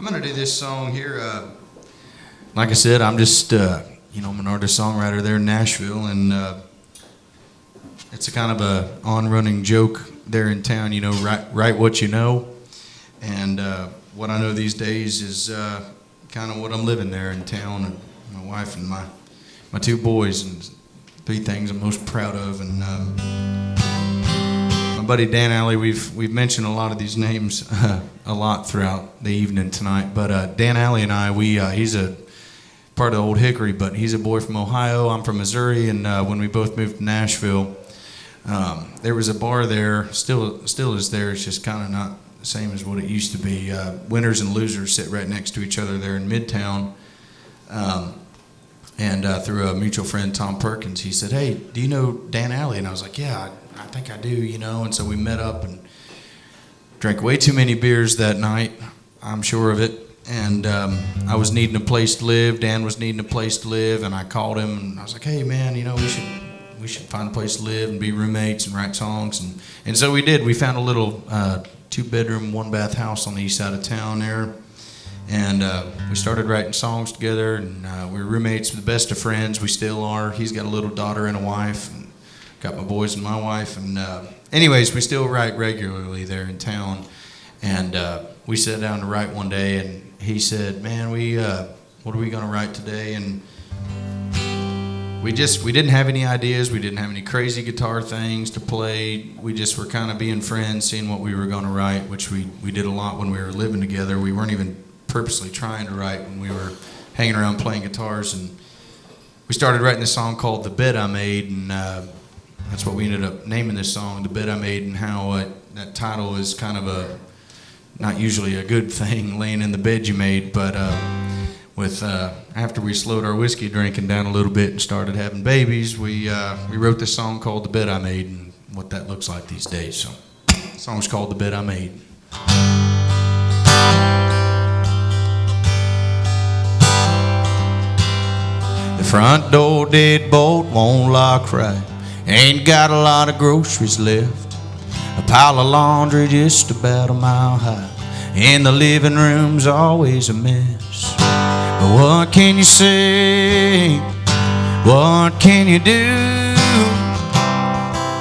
I'm going to do this song here. Like I said, I'm just, I'm an artist-songwriter there in Nashville, and it's a kind of a on-running joke there in town, write what you know. And what I know these days is kind of what I'm living there in town, and my wife and my two boys, and 3 things I'm most proud of. And my buddy Dan Alley, we've mentioned a lot of these names a lot throughout the evening tonight. But Dan Alley and I, he's a part of Old Hickory, but he's a boy from Ohio. I'm from Missouri, and when we both moved to Nashville, there was a bar there, still is there. It's just kind of not the same as what it used to be. Winners and losers sit right next to each other there in Midtown. And through a mutual friend, Tom Perkins, he said, "Hey, do you know Dan Alley?" And I was like, "Yeah, I think I do, And so we met up and drank way too many beers that night, I'm sure of it. And I was needing a place to live. Dan was needing a place to live, and I called him and I was like, "Hey, man, we should find a place to live and be roommates and write songs." And so we did. We found a little 2-bedroom, 1-bath house on the east side of town there. And we started writing songs together, and we were roommates, the best of friends. We still are. He's got a little daughter and a wife, and got my boys and my wife. And anyways, we still write regularly there in town. And we sat down to write one day, and he said, "Man, what are we going to write today?" And we didn't have any ideas. We didn't have any crazy guitar things to play. We just were kind of being friends, seeing what we were going to write, which we did a lot when we were living together. We weren't even purposely trying to write when we were hanging around playing guitars. And we started writing this song called "The Bed I Made," and that's what we ended up naming this song, "The Bed I Made," and how that title is kind of not usually a good thing, laying in the bed you made, but after we slowed our whiskey drinking down a little bit and started having babies, we wrote this song called "The Bed I Made," and what that looks like these days. So the song's called "The Bed I Made." The front door deadbolt won't lock right. Ain't got a lot of groceries left. A pile of laundry just about a mile high. And the living room's always a mess. But what can you say? What can you do?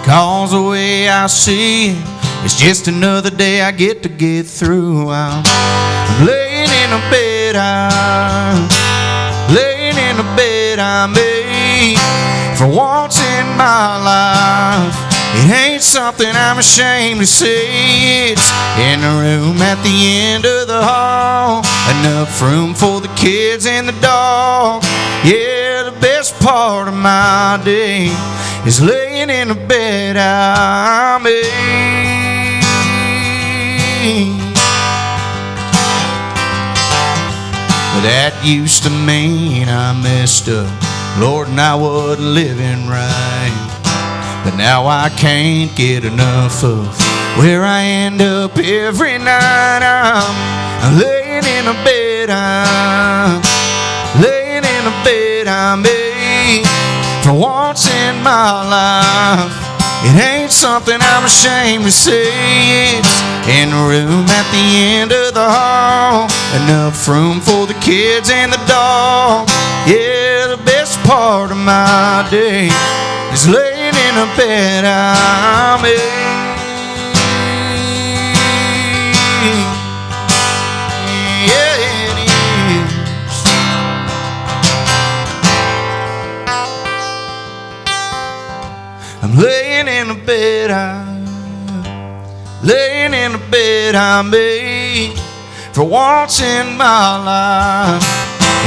'Cause the way I see it, it's just another day I get to get through. I'm laying in a bed, laying in a bed I made. For once in my life, it ain't something I'm ashamed to say. It's in the room at the end of the hall, enough room for the kids and the dog. Yeah, the best part of my day is laying in a bed I made. But that used to mean I messed up, Lord, and I wasn't living right. But now I can't get enough of where I end up every night. I'm laying in a bed, I'm laying in a bed I made. For once in my life, it ain't something I'm ashamed to say. It's in a room at the end of the hall, enough room for the kids and the dog. Yeah, the best part of my day is laying in a bed I made. Yeah, it is. I'm laying in a bed laying in a bed I made. For once in my life,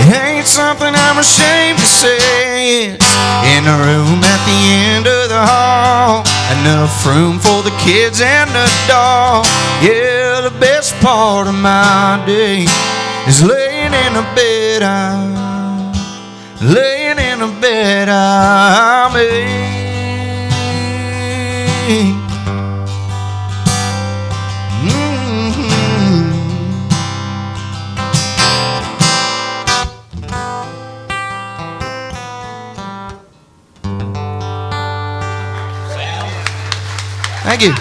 it ain't something I'm ashamed to say. It's in a room at the end of the hall, enough room for the kids and the dog. Yeah, the best part of my day is laying in a bed laying in a bed I made. Thank you.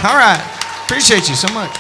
All right. Appreciate you so much.